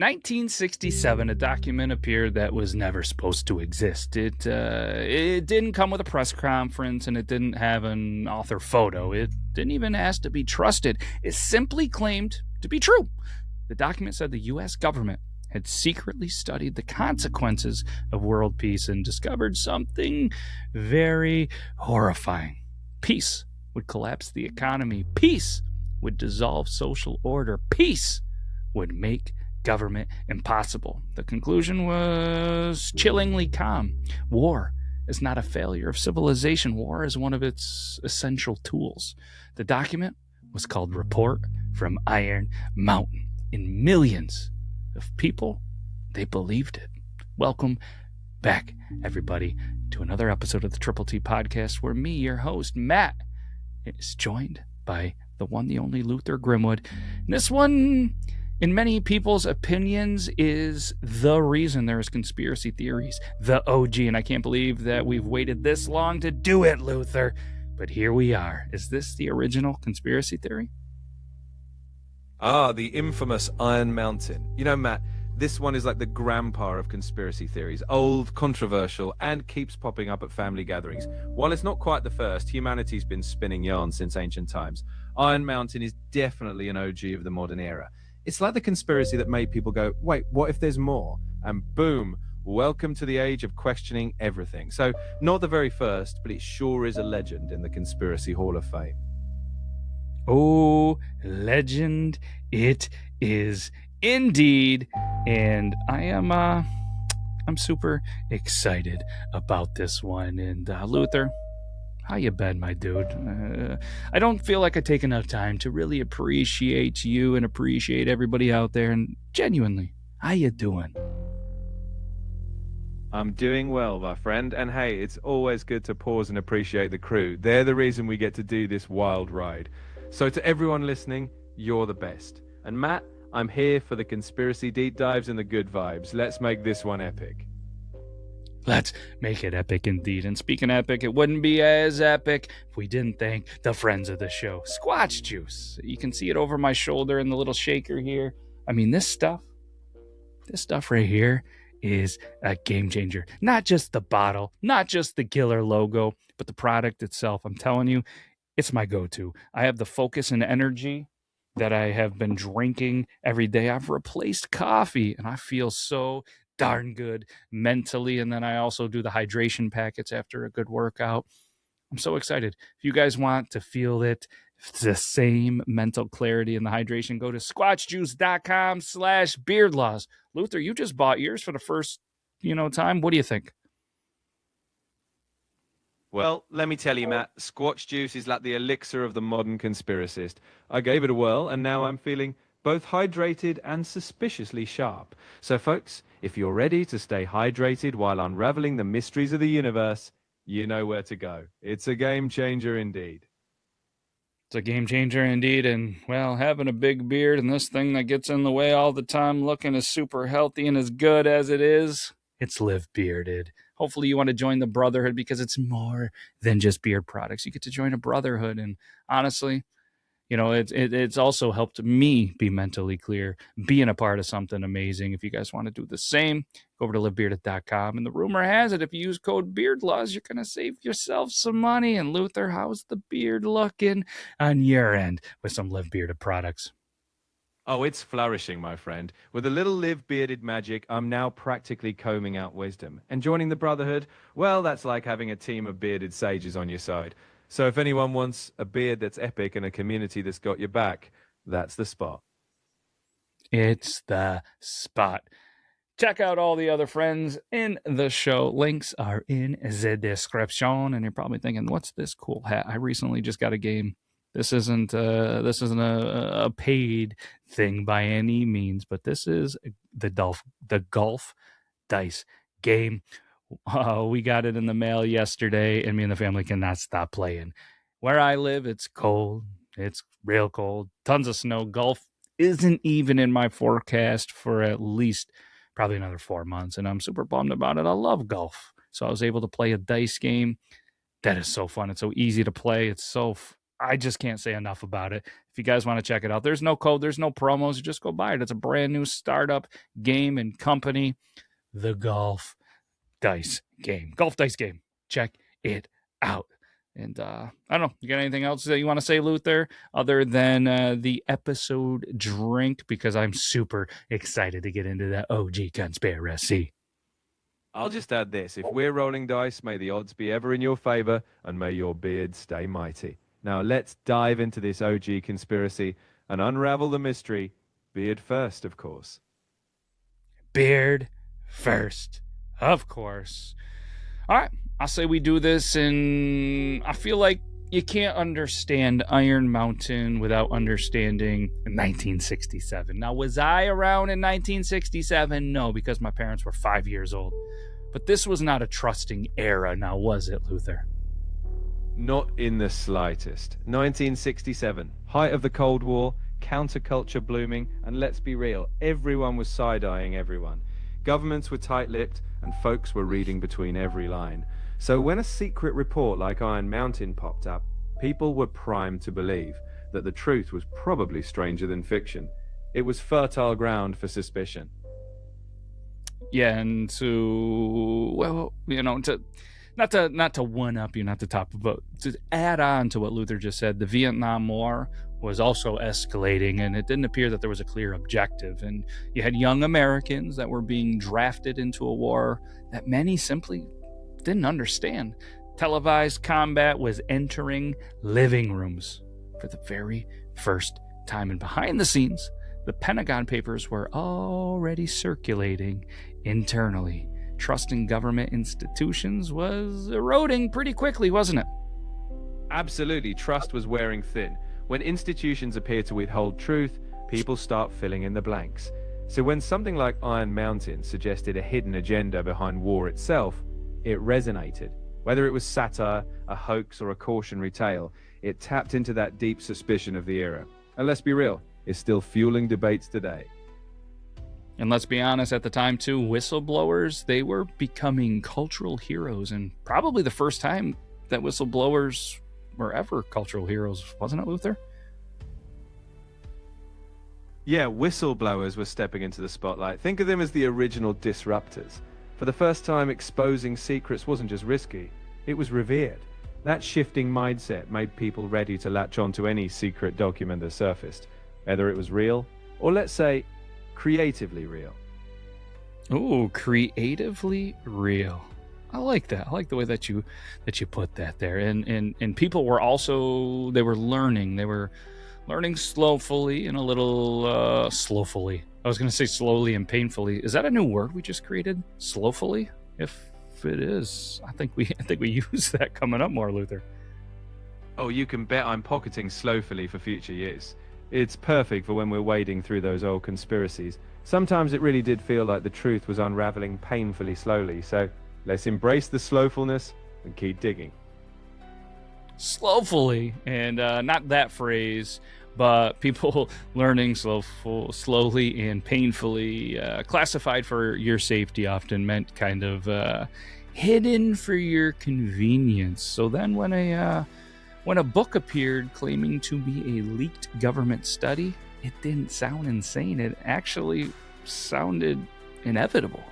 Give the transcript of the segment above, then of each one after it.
1967, a document appeared that was never supposed to exist. It didn't come with a press conference, and it didn't have an author photo. It didn't even ask to be trusted. It simply claimed to be true. The document said the U.S. government had secretly studied the consequences of world peace and discovered something very horrifying. Peace would collapse the economy. Peace would dissolve social order. Peace would make government impossible. The conclusion was chillingly calm. War is not a failure of civilization. War is one of its essential tools. The document was called Report from Iron Mountain, and millions of people, they believed it. Welcome back, everybody, to another episode of the TTT Podcast, where me, your host, Matt, is joined by the one, the only Luther Grimwood. And this one, in many people's opinions, is the reason there is conspiracy theories, the OG, and I can't believe that we've waited this long to do it, Luther. But here we are. Is this the original conspiracy theory? The infamous Iron Mountain. You know, Matt, this one is like the grandpa of conspiracy theories. Old, controversial, and keeps popping up at family gatherings. While it's not quite the first, humanity's been spinning yarns since ancient times. Iron Mountain is definitely an OG of the modern era. It's like the conspiracy that made people go, wait, what if there's more? And boom, welcome to the age of questioning everything. So, not the very first, but it sure is a legend in the Conspiracy Hall of Fame. Oh, legend it is indeed. And I'm super excited about this one. And Luther, how you been, my dude? I don't feel like I take enough time to really appreciate you and appreciate everybody out there. And genuinely, how you doing? I'm doing well, my friend. And hey, it's always good to pause and appreciate the crew. They're the reason we get to do this wild ride. So to everyone listening, you're the best. And Matt, I'm here for the conspiracy deep dives and the good vibes. Let's make this one epic. Let's make it epic indeed. And speaking epic, it wouldn't be as epic if we didn't thank the friends of the show. Squatch Juice. You can see it over my shoulder in the little shaker here. I mean, this stuff right here is a game changer. Not just the bottle, not just the killer logo, but the product itself. I'm telling you, it's my go-to. I have the focus and energy that I have been drinking every day. I've replaced coffee, and I feel so darn good mentally. And then I also do the hydration packets after a good workout. I'm so excited. If you guys want to feel it, the same mental clarity and the hydration, go to squatchjuice.com/beardlaws. Luther, you just bought yours for the first, time. What do you think? Well, let me tell you, Matt, Squatch Juice is like the elixir of the modern conspiracist. I gave it a whirl, and now I'm feeling both hydrated and suspiciously sharp. So, folks, if you're ready to stay hydrated while unraveling the mysteries of the universe, you know where to go. It's a game changer indeed. It's a game changer indeed. And, well, having a big beard and this thing that gets in the way all the time, looking as super healthy and as good as it is, it's Live Bearded. Hopefully you want to join the brotherhood because it's more than just beard products. You get to join a brotherhood. And honestly, it's also helped me be mentally clear, being a part of something amazing. If you guys want to do the same, go over to livebearded.com. And the rumor has it, if you use code BEARDLAWS, you're going to save yourself some money. And Luther, how's the beard looking on your end with some Live Bearded products? Oh, it's flourishing, my friend. With a little Live Bearded magic, I'm now practically combing out wisdom. And joining the brotherhood, well, that's like having a team of bearded sages on your side. So if anyone wants a beard that's epic and a community that's got your back, that's the spot. It's the spot. Check out all the other friends in the show. Links are in the description. And you're probably thinking, what's this cool hat? I recently just got a game. This isn't a paid thing by any means, but this is the golf dice game. We got it in the mail yesterday, and me and the family cannot stop playing. Where I live, it's cold. It's real cold. Tons of snow. Golf isn't even in my forecast for at least probably another 4 months, and I'm super bummed about it. I love golf. So I was able to play a dice game. That is so fun. It's so easy to play. It's so I just can't say enough about it. If you guys want to check it out, there's no code, there's no promos. You just go buy it. It's a brand new startup game and company, the Golf Dice Game. Golf Dice Game. Check it out. And I don't know. You got anything else that you want to say, Luther, other than the episode drink? Because I'm super excited to get into that OG conspiracy. I'll just add this. If we're rolling dice, may the odds be ever in your favor, and may your beard stay mighty. Now let's dive into this OG conspiracy and unravel the mystery. Beard first, of course. Beard first, of course. All right, I'll say we do this, and I feel like you can't understand Iron Mountain without understanding 1967. Now, was I around in 1967? No, because my parents were 5 years old. But this was not a trusting era, now was it, Luther? Not in the slightest. 1967, height of the Cold War, counterculture blooming, and let's be real, everyone was side-eyeing everyone. Governments were tight-lipped, and folks were reading between every line. So when a secret report like Iron Mountain popped up, people were primed to believe that the truth was probably stranger than fiction. It was fertile ground for suspicion. Yeah, and to, well, you know, to not to one up you, not to top, but to add on to what Luther just said, the Vietnam War was also escalating, and it didn't appear that there was a clear objective. And you had young Americans that were being drafted into a war that many simply didn't understand. Televised combat was entering living rooms for the very first time, and behind the scenes, the Pentagon Papers were already circulating internally. Trust in government institutions was eroding pretty quickly, wasn't it? Absolutely, trust was wearing thin. When institutions appear to withhold truth, people start filling in the blanks. So when something like Iron Mountain suggested a hidden agenda behind war itself, it resonated. Whether it was satire, a hoax, or a cautionary tale, it tapped into that deep suspicion of the era. And let's be real, it's still fueling debates today. And let's be honest, at the time too, whistleblowers, they were becoming cultural heroes, and probably the first time that whistleblowers were ever cultural heroes, wasn't it, Luther? Yeah, whistleblowers were stepping into the spotlight. Think of them as the original disruptors. For the first time, exposing secrets wasn't just risky, it was revered. That shifting mindset made people ready to latch onto any secret document that surfaced, whether it was real, or let's say, creatively real. Ooh, creatively real. I like that. I like the way that you put that there. And people were also, they were learning slowfully and a little slowfully. I was going to say slowly and painfully. Is that a new word we just created? Slowfully? If it is, I think we use that coming up more, Luther. Oh, you can bet I'm pocketing slowfully for future use. It's perfect for when we're wading through those old conspiracies. Sometimes it really did feel like the truth was unraveling painfully slowly, so let's embrace the slowfulness and keep digging. Slowfully, and not that phrase, but people learning slowly and painfully, classified for your safety, often meant kind of hidden for your convenience. So then when a book appeared claiming to be a leaked government study, it didn't sound insane. It actually sounded inevitable.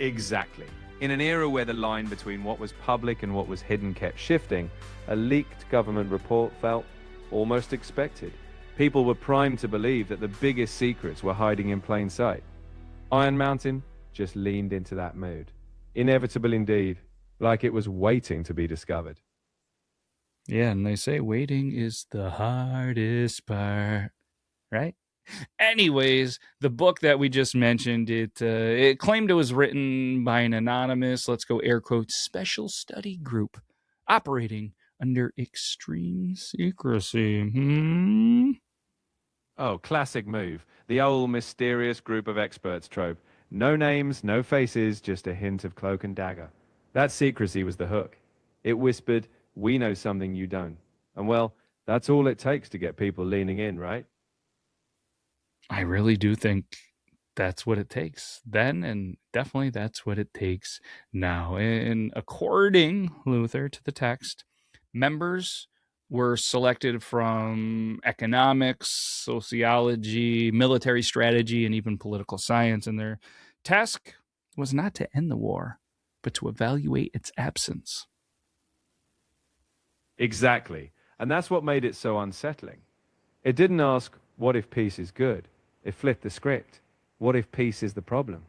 Exactly. In an era where the line between what was public and what was hidden kept shifting, a leaked government report felt almost expected. People were primed to believe that the biggest secrets were hiding in plain sight. Iron Mountain just leaned into that mood. Inevitable indeed, like it was waiting to be discovered. Yeah, and they say waiting is the hardest part, right? Anyways, the book that we just mentioned, it claimed it was written by an anonymous, let's go air quotes, special study group operating under extreme secrecy. Oh, classic move. The old mysterious group of experts trope. No names, no faces, just a hint of cloak and dagger. That secrecy was the hook. It whispered, we know something you don't. And well, that's all it takes to get people leaning in, right? I really do think that's what it takes then, and definitely that's what it takes now. And according, Luther, to the text, members were selected from economics, sociology, military strategy, and even political science. And their task was not to end the war, but to evaluate its absence. Exactly. And that's what made it so unsettling. It didn't ask, what if peace is good? It flipped the script. What if peace is the problem?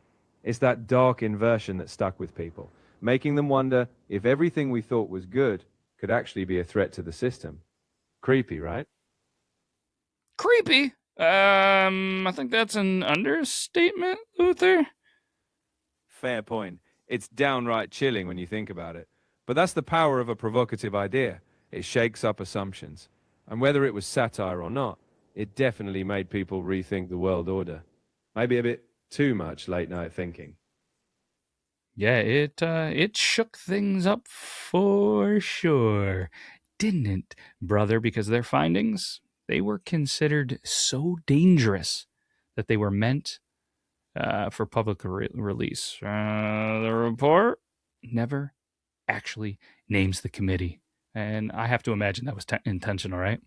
It's that dark inversion that stuck with people, making them wonder if everything we thought was good could actually be a threat to the system. Creepy, right? Creepy. I think that's an understatement, Luther. Fair point. It's downright chilling when you think about it. But that's the power of a provocative idea. It shakes up assumptions. And whether it was satire or not, it definitely made people rethink the world order. Maybe a bit too much late night thinking. Yeah, it shook things up for sure, didn't it, brother? Because their findings, they were considered so dangerous that they were meant for public release. The report never actually names the committee, and I have to imagine that was intentional, right?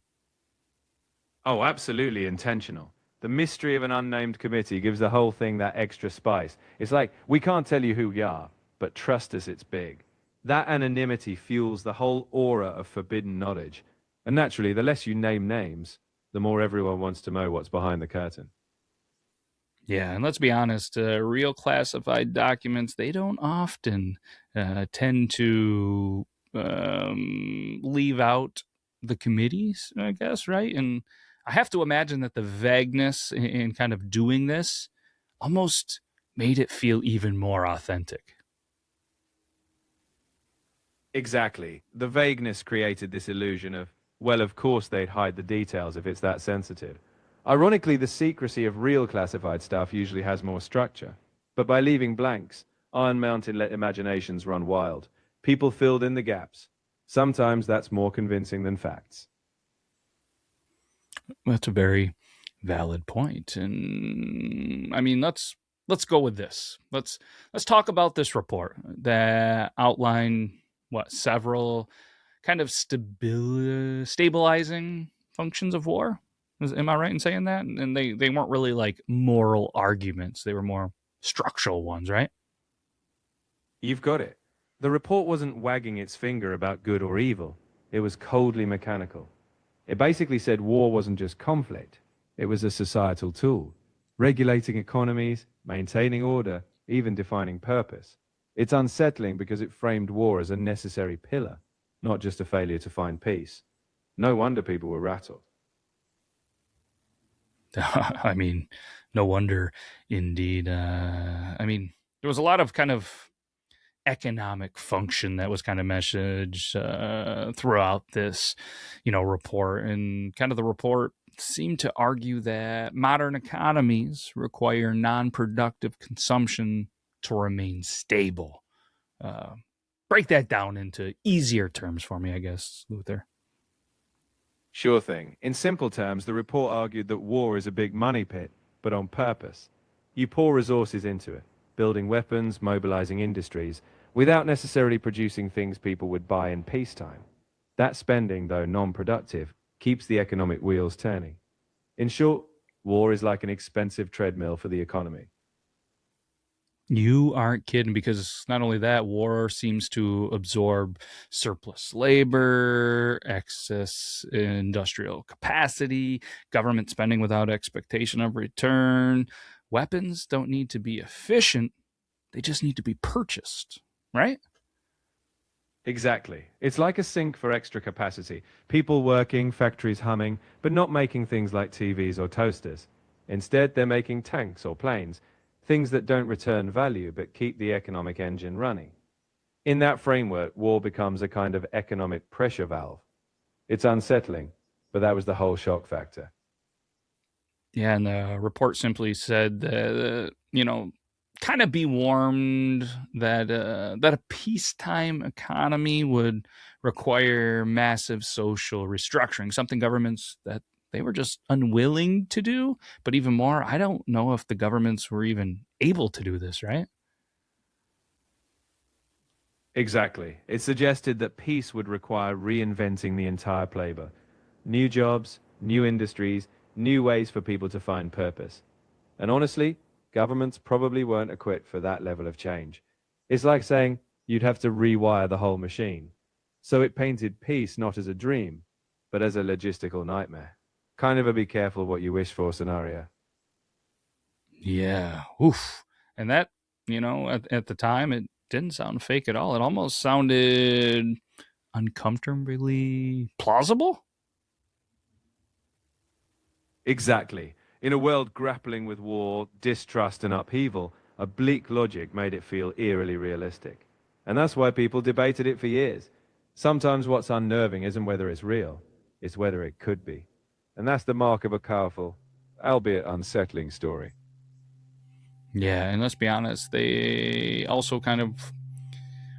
Oh, absolutely intentional. The mystery of an unnamed committee gives the whole thing that extra spice. It's like, we can't tell you who we are, but trust us, it's big. That anonymity fuels the whole aura of forbidden knowledge. And naturally, the less you name names, the more everyone wants to know what's behind the curtain. Yeah, and let's be honest, real classified documents, they don't often tend to leave out the committees, I guess, right? And I have to imagine that the vagueness in kind of doing this almost made it feel even more authentic. Exactly. The vagueness created this illusion of, well, of course they'd hide the details if it's that sensitive. Ironically, the secrecy of real classified stuff usually has more structure. But by leaving blanks, Iron Mountain let imaginations run wild. People filled in the gaps. Sometimes that's more convincing than facts. That's a very valid point. And I mean, let's go with this. Let's talk about this report that outline what several kind of stabilizing functions of war. Am I right in saying that? And they weren't really like moral arguments; they were more structural ones, right? You've got it. The report wasn't wagging its finger about good or evil. It was coldly mechanical. It basically said war wasn't just conflict. It was a societal tool, regulating economies, maintaining order, even defining purpose. It's unsettling because it framed war as a necessary pillar, not just a failure to find peace. No wonder people were rattled. I mean, no wonder, indeed. I mean, there was a lot of kind of economic function that was kind of messaged throughout this, report. And kind of the report seemed to argue that modern economies require non-productive consumption to remain stable. Uh, Break that down into easier terms for me, I guess, Luther. Sure thing. In simple terms, the report argued that war is a big money pit, but on purpose. You pour resources into it, building weapons, mobilizing industries, without necessarily producing things people would buy in peacetime. That spending, though non-productive, keeps the economic wheels turning. In short, war is like an expensive treadmill for the economy. You aren't kidding, because not only that, war seems to absorb surplus labor, excess industrial capacity, government spending without expectation of return. Weapons don't need to be efficient, they just need to be purchased, right? Exactly. It's like a sink for extra capacity. People working, factories humming, but not making things like TVs or toasters. Instead, they're making tanks or planes, things that don't return value but keep the economic engine running. In that framework, war becomes a kind of economic pressure valve. It's unsettling, but that was the whole shock factor. Yeah, and the report simply said that, kind of be warned that that a peacetime economy would require massive social restructuring, something governments that they were just unwilling to do. But even more, I don't know if the governments were even able to do this, right? Exactly. It suggested that peace would require reinventing the entire playbook. New jobs, new industries, new ways for people to find purpose. And honestly, governments probably weren't equipped for that level of change. It's like saying you'd have to rewire the whole machine. So it painted peace not as a dream, but as a logistical nightmare. Kind of a be careful what you wish for scenario. Yeah. Oof. And that, at the time, it didn't sound fake at all. It almost sounded uncomfortably plausible. Exactly. In a world grappling with war, distrust, and upheaval, a bleak logic made it feel eerily realistic. And that's why people debated it for years. Sometimes what's unnerving isn't whether it's real, it's whether it could be. And that's the mark of a powerful, albeit unsettling story. Yeah, and let's be honest, they also kind of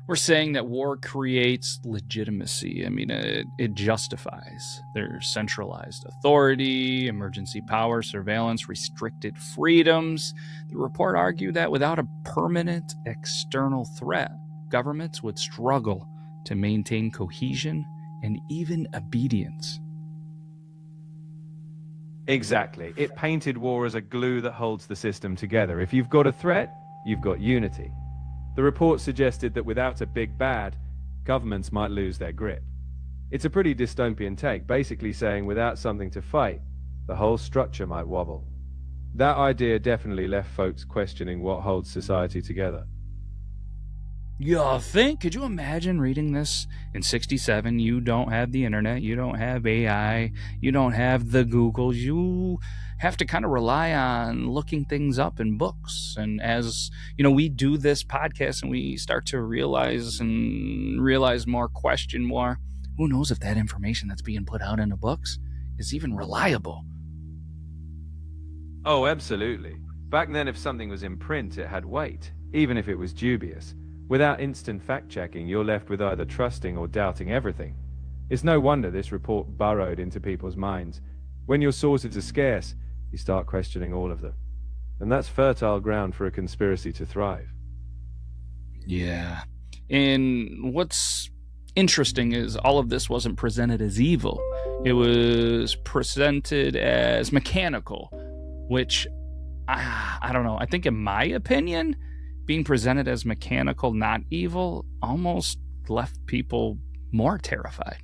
were saying that war creates legitimacy. I mean, it justifies their centralized authority, emergency power, surveillance, restricted freedoms. The report argued that without a permanent external threat, governments would struggle to maintain cohesion and even obedience. Exactly. It painted war as a glue that holds the system together. If you've got a threat, you've got unity. The report suggested that without a big bad, governments might lose their grip. It's a pretty dystopian take, basically saying without something to fight, the whole structure might wobble. That idea definitely left folks questioning what holds society together. You think? Could you imagine reading this in 67? You don't have the internet, you don't have AI, you don't have the Googles. You have to kind of rely on looking things up in books. And as we do this podcast and we start to realize more, question more, who knows if that information that's being put out in the books is even reliable? Oh, absolutely. Back then, if something was in print, it had weight, even if it was dubious. Without instant fact-checking, you're left with either trusting or doubting everything. It's no wonder this report burrowed into people's minds. When your sources are scarce, you start questioning all of them. And that's fertile ground for a conspiracy to thrive. Yeah. And what's interesting is all of this wasn't presented as evil. It was presented as mechanical, which, I don't know. I think in my opinion, being presented as mechanical, not evil, almost left people more terrified.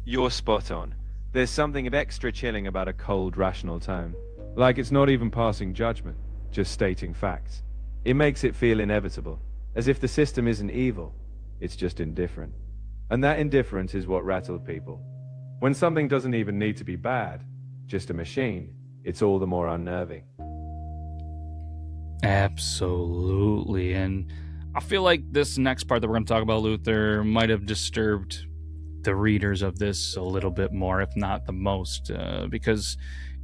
You're spot on. There's something of extra chilling about a cold, rational tone. Like it's not even passing judgment, just stating facts. It makes it feel inevitable, as if the system isn't evil, it's just indifferent. And that indifference is what rattled people. When something doesn't even need to be bad, just a machine, it's all the more unnerving. Absolutely. And I feel like this next part that we're going to talk about, Luther, might have disturbed the readers of this a little bit more, if not the most, because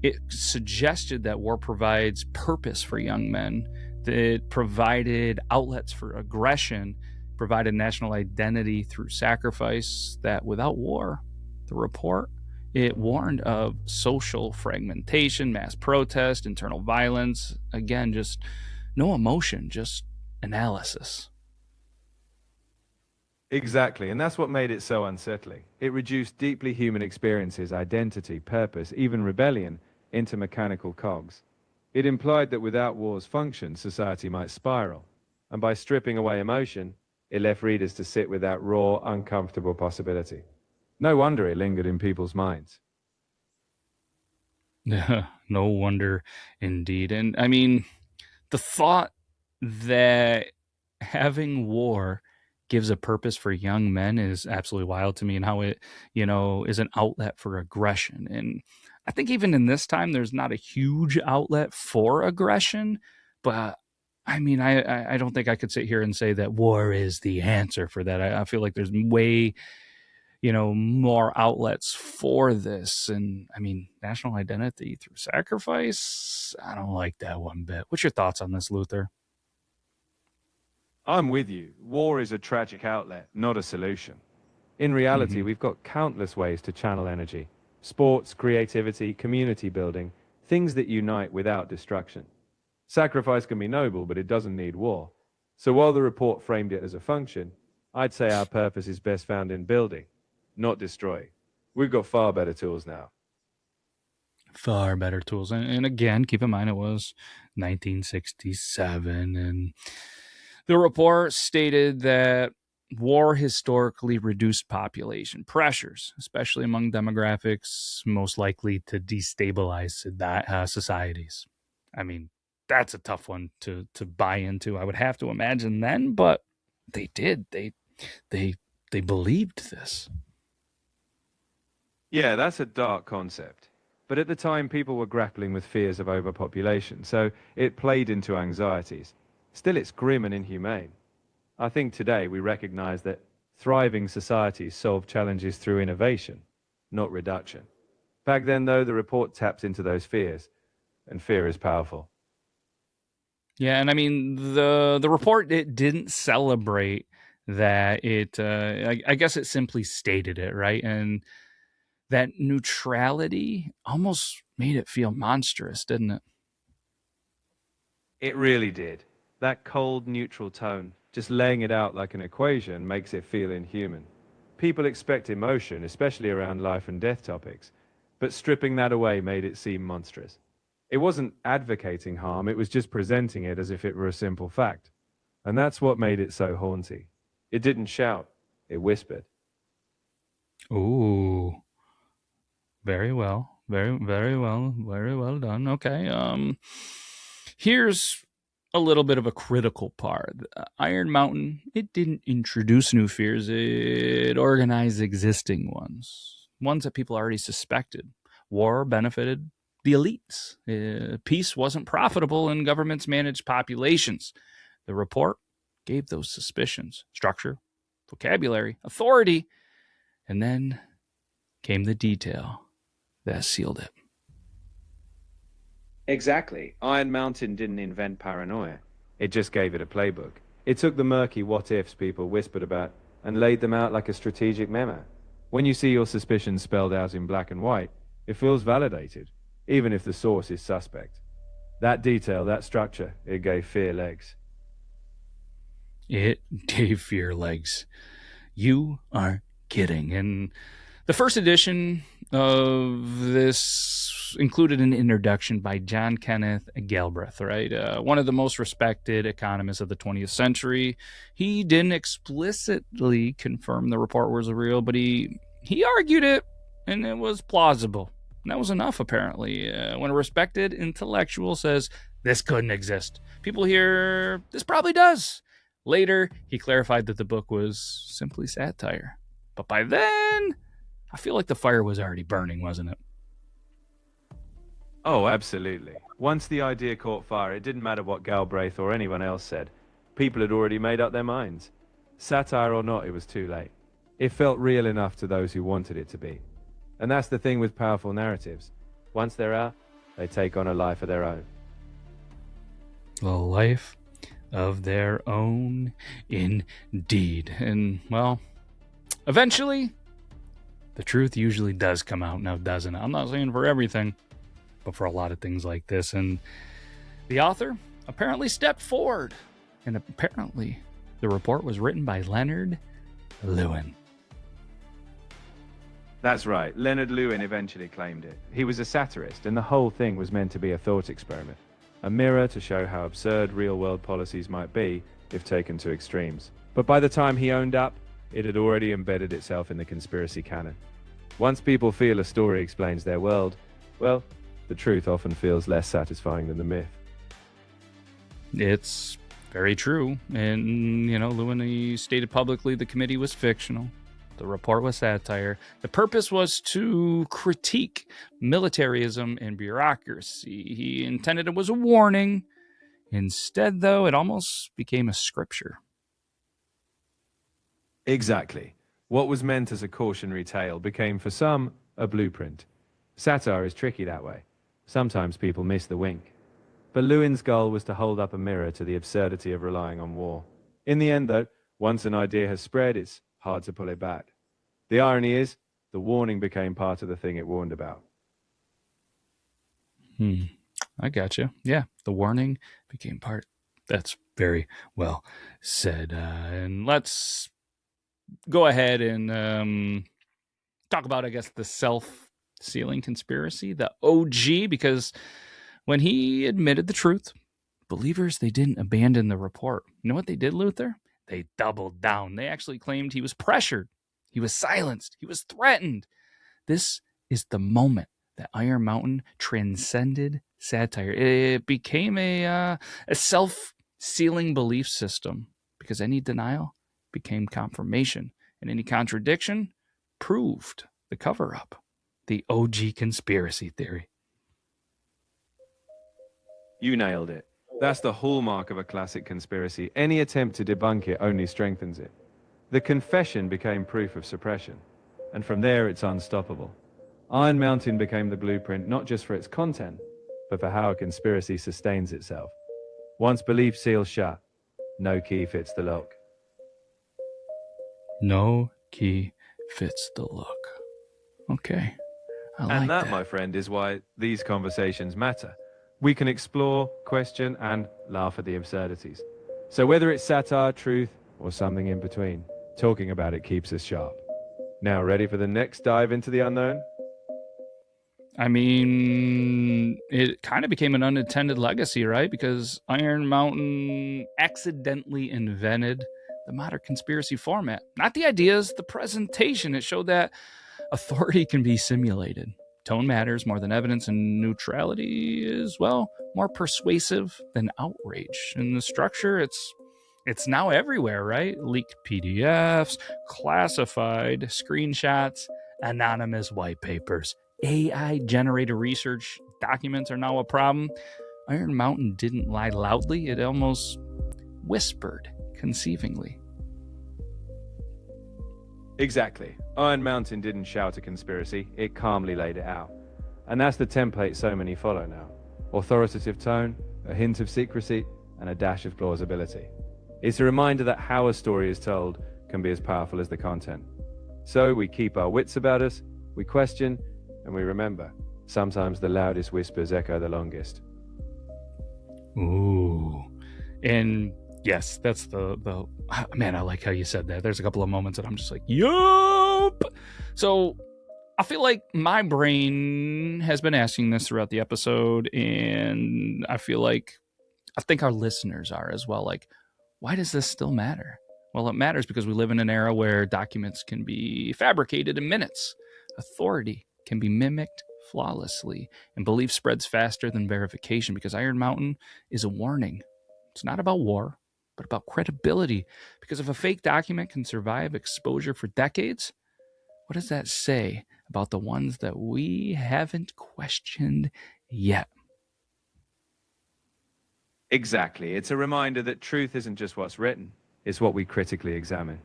it suggested that war provides purpose for young men, that it provided outlets for aggression, provided national identity through sacrifice, that without war, the report, it warned of social fragmentation, mass protest, internal violence. Again, just no emotion, just analysis. Exactly, and that's what made it so unsettling. It reduced deeply human experiences, identity, purpose, even rebellion, into mechanical cogs. It implied that without war's function, society might spiral. And by stripping away emotion, it left readers to sit with that raw, uncomfortable possibility. No wonder it lingered in people's minds. No wonder, indeed. And I mean, the thought that having war gives a purpose for young men is absolutely wild to me, and how it, is an outlet for aggression. And I think even in this time, there's not a huge outlet for aggression, but I mean, I don't think I could sit here and say that war is the answer for that. I feel like there's way, more outlets for this. And I mean, national identity through sacrifice, I don't like that one bit. What's your thoughts on this, Luther? I'm with you. War is a tragic outlet, not a solution. In reality, we've got countless ways to channel energy. Sports, creativity, community building, things that unite without destruction. Sacrifice can be noble, but it doesn't need war. So while the report framed it as a function, I'd say our purpose is best found in building, not destroying. We've got far better tools now. Far better tools. And again, keep in mind it was 1967, and the report stated that war historically reduced population pressures, especially among demographics most likely to destabilize societies. I mean, that's a tough one to buy into. I would have to imagine then, but they did. They believed this. Yeah, that's a dark concept. But at the time, people were grappling with fears of overpopulation, so it played into anxieties. Still, it's grim and inhumane. I think today we recognize that thriving societies solve challenges through innovation, not reduction. Back then, though, the report tapped into those fears, and fear is powerful. Yeah, and I mean the report, it didn't celebrate that. I guess it simply stated it, right? And that neutrality almost made it feel monstrous, didn't it? It really did. That cold, neutral tone, just laying it out like an equation, makes it feel inhuman. People expect emotion, especially around life and death topics, but stripping that away made it seem monstrous. It wasn't advocating harm, it was just presenting it as if it were a simple fact. And that's what made it so haunting. It didn't shout, it whispered. Ooh, very well, very well, very well done. Okay, here's a little bit of a critical part. Iron Mountain, it didn't introduce new fears, it organized existing ones that people already suspected. War benefited the elites. Peace wasn't profitable, and governments managed populations. The report gave those suspicions structure, vocabulary, authority, and then came the detail that sealed it. Exactly. Iron Mountain didn't invent paranoia. It just gave it a playbook. It took the murky what-ifs people whispered about and laid them out like a strategic memo. When you see your suspicions spelled out in black and white, it feels validated, even if the source is suspect. That detail, that structure, it gave fear legs. It gave fear legs. You are kidding. And the first edition of this included an introduction by John Kenneth Galbraith, right? One of the most respected economists of the 20th century. He didn't explicitly confirm the report was real, but he argued it, and it was plausible. And that was enough, apparently. When a respected intellectual says, this couldn't exist, people hear, this probably does. Later, he clarified that the book was simply satire. But by then, I feel like the fire was already burning, wasn't it? Oh, absolutely. Once the idea caught fire, it didn't matter what Galbraith or anyone else said. People had already made up their minds. Satire or not, it was too late. It felt real enough to those who wanted it to be. And that's the thing with powerful narratives. Once they're out, they take on a life of their own. A life of their own, indeed. And, well, eventually, the truth usually does come out now, doesn't it? I'm not saying for everything, but for a lot of things like this. And the author apparently stepped forward. And apparently, the report was written by Leonard Lewin. That's right. Leonard Lewin eventually claimed it. He was a satirist, and the whole thing was meant to be a thought experiment. A mirror to show how absurd real-world policies might be if taken to extremes. But by the time he owned up, it had already embedded itself in the conspiracy canon. Once people feel a story explains their world, well, the truth often feels less satisfying than the myth. It's very true. And, Lewin, he stated publicly the committee was fictional. The report was satire. The purpose was to critique militarism and bureaucracy. He intended it was a warning. Instead, though, it almost became a scripture. Exactly. What was meant as a cautionary tale became, for some, a blueprint. Satire is tricky that way. Sometimes people miss the wink. But Lewin's goal was to hold up a mirror to the absurdity of relying on war. In the end, though, once an idea has spread, it's hard to pull it back. The irony is, the warning became part of the thing it warned about. I gotcha. Yeah, the warning became part That's very well said. And let's go ahead and talk about, I guess, the self-sealing conspiracy, the OG, because when he admitted the truth, believers, they didn't abandon the report. You know what they did, Luther? They doubled down. They actually claimed he was pressured, he was silenced, he was threatened. This is the moment that Iron Mountain transcended satire. It became a self-sealing belief system because any denial became confirmation, and any contradiction proved the cover-up, the OG conspiracy theory. You nailed it. That's the hallmark of a classic conspiracy. Any attempt to debunk it only strengthens it. The confession became proof of suppression, and from there it's unstoppable. Iron Mountain became the blueprint not just for its content, but for how a conspiracy sustains itself. Once belief seals shut, no key fits the lock. No key fits the lock. Okay, I like And that, that. my friend, is why these conversations matter. We can explore, question, and laugh at the absurdities. So whether it's satire, truth, or something in between, talking about it keeps us sharp. Now ready for the next dive into the unknown? I mean, it kind of became an unintended legacy, right? Because Iron Mountain accidentally invented the modern conspiracy format. Not the ideas, the presentation. It showed that authority can be simulated. Tone matters more than evidence, and neutrality is, well, more persuasive than outrage. And the structure, it's now everywhere, right? Leaked PDFs, classified screenshots, anonymous white papers. AI-generated research documents are now a problem. Iron Mountain didn't lie loudly. It almost whispered conceivingly. Exactly. Iron Mountain didn't shout a conspiracy, it calmly laid it out. And that's the template so many follow now. Authoritative tone, a hint of secrecy, and a dash of plausibility. It's a reminder that how a story is told can be as powerful as the content. So we keep our wits about us, we question, and we remember. Sometimes the loudest whispers echo the longest. Ooh. And yes, that's the man, I like how you said that. There's a couple of moments that I'm just like, yup. So I feel like my brain has been asking this throughout the episode, and I think our listeners are as well. Like, why does this still matter? Well, it matters because we live in an era where documents can be fabricated in minutes. Authority can be mimicked flawlessly, and belief spreads faster than verification because Iron Mountain is a warning. It's not about war, but about credibility. Because if a fake document can survive exposure for decades, what does that say about the ones that we haven't questioned yet? Exactly. It's a reminder that truth isn't just what's written, it's what we critically examine.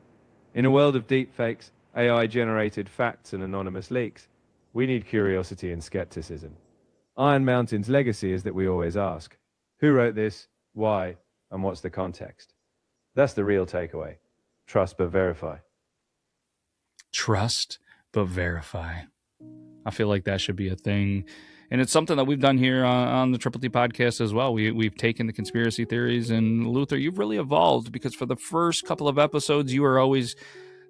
In a world of deepfakes, AI-generated facts, and anonymous leaks, we need curiosity and skepticism. Iron Mountain's legacy is that we always ask, who wrote this, why, and what's the context? That's the real takeaway. Trust but verify. Trust but verify. I feel like that should be a thing. And it's something that we've done here on the Triple T podcast as well. We've taken the conspiracy theories, and Luther, you've really evolved, because for the first couple of episodes, you were always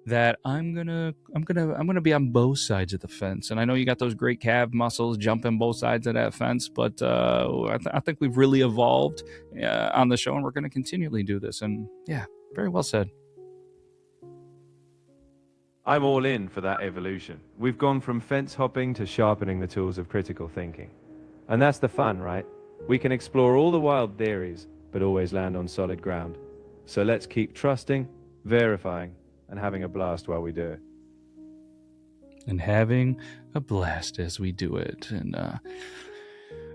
that I'm gonna be on both sides of the fence. And I know you got those great calf muscles jumping both sides of that fence, but I think we've really evolved on the show, and we're going to continually do this. And yeah, very well said. I'm all in for that evolution. We've gone from fence hopping to sharpening the tools of critical thinking. And that's the fun, right? We can explore all the wild theories, but always land on solid ground. So let's keep trusting, verifying, and having a blast while we do it. And having a blast as we do it. And all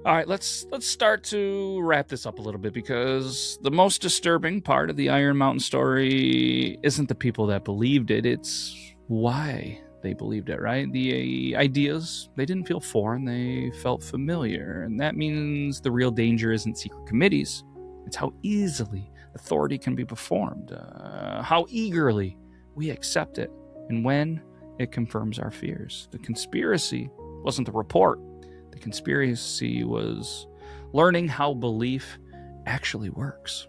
right, let's start to wrap this up a little bit, because the most disturbing part of the Iron Mountain story isn't the people that believed it, it's why they believed it, right? The ideas, they didn't feel foreign, they felt familiar. And that means the real danger isn't secret committees, it's how easily authority can be performed, how eagerly we accept it, and when it confirms our fears. The conspiracy wasn't the report. The conspiracy was learning how belief actually works.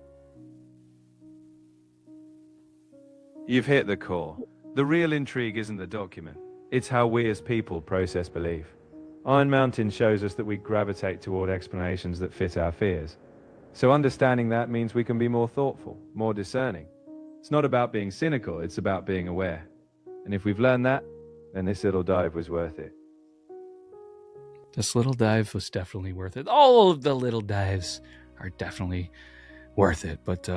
You've hit the core. The real intrigue isn't the document. It's how we as people process belief. Iron Mountain shows us that we gravitate toward explanations that fit our fears. So understanding that means we can be more thoughtful, more discerning. It's not about being cynical, it's about being aware. And if we've learned that, then this little dive was worth it. This little dive was definitely worth it. All of the little dives are definitely worth it. But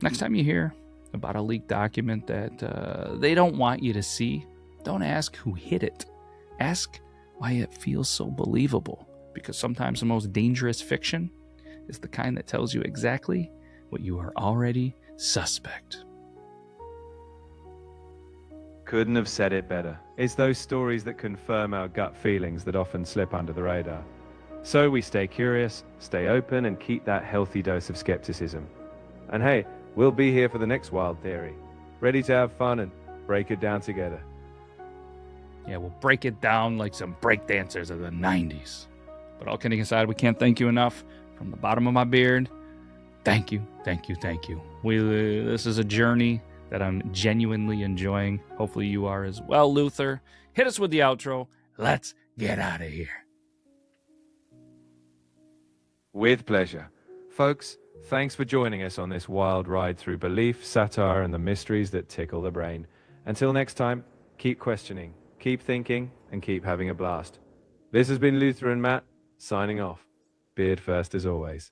next time you hear about a leaked document that they don't want you to see, don't ask who hid it. Ask why it feels so believable. Because sometimes the most dangerous fiction is the kind that tells you exactly what you are already suspect. Couldn't have said it better. It's those stories that confirm our gut feelings that often slip under the radar. So we stay curious, stay open, and keep that healthy dose of skepticism. And hey, we'll be here for the next wild theory, ready to have fun and break it down together. Yeah, we'll break it down like some breakdancers of the 90s. But all kidding aside, we can't thank you enough. From the bottom of my beard, thank you, thank you, thank you. This is a journey that I'm genuinely enjoying. Hopefully you are as well. Luther, hit us with the outro. Let's get out of here. With pleasure. Folks, thanks for joining us on this wild ride through belief, satire, and the mysteries that tickle the brain. Until next time, keep questioning, keep thinking, and keep having a blast. This has been Luther and Matt, signing off. Beard first as always.